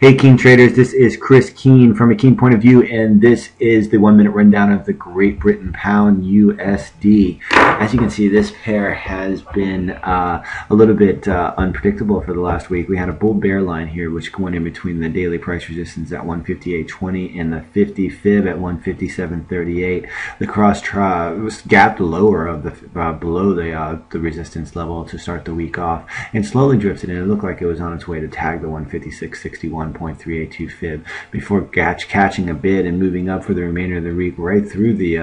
Hey Keen traders, this is Chris Keen from a Keen point of view, and this is the 1 minute rundown of the Great Britain Pound USD. As you can see, this pair has been a little bit unpredictable for the last week. We had a bull bear line here, which went in between the daily price resistance at 158.20 and the 50 fib at 157.38. The cross was gapped lower of the below the resistance level to start the week off, and slowly drifted in. It looked like it was on its way to tag the 156.61.382 fib before catching a bid and moving up for the remainder of the week right through the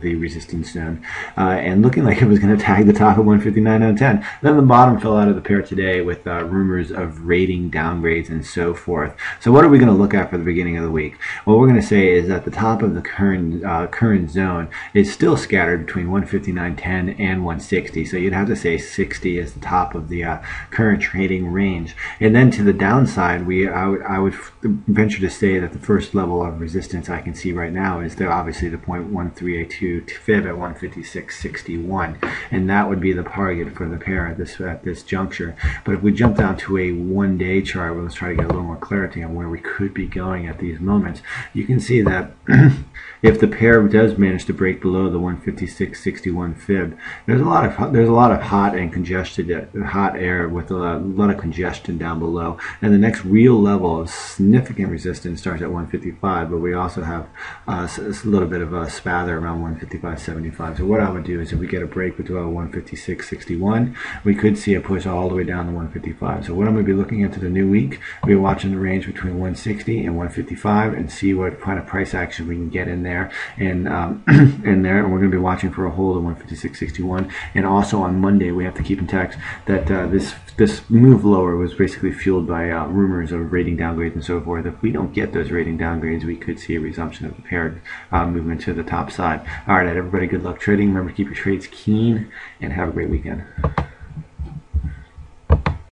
resistance zone, and looking like it was going to tag the top of 159.10. Then the bottom fell out of the pair today with rumors of rating downgrades and so forth. So what are we going to look at for the beginning of the week? What we're going to say is that the top of the current zone is still scattered between 159.10 and 160. So you'd have to say 60 is the top of the current trading range. And then to the downside, I would venture to say that the first level of resistance I can see right now is obviously the 0.1382 fib at 156.61, and that would be the target for the pair at this juncture. But if we jump down to a one-day chart, let's try to get a little more clarity on where we could be going at these moments. You can see that if the pair does manage to break below the 156.61 fib, there's a lot of hot and congested hot air with a lot of congestion down below, and the next real level of significant resistance starts at 155. But we also have a little bit of a spather around 155.75. So what I would do is, if we get a break between 156.61, we could see a push all the way down to 155. So what I'm going to be looking into the new week, we're watching the range between 160 and 155 and see what kind of price action we can get in there, and and we're going to be watching for a hold of 156.61. And also on Monday, we have to keep in text that this move lower was basically fueled by rumors of rating downgrades and so forth. If we don't get those rating downgrades, we could see a resumption of the paired movement to the top side. All right, everybody, good luck trading. Remember to keep your trades keen and have a great weekend.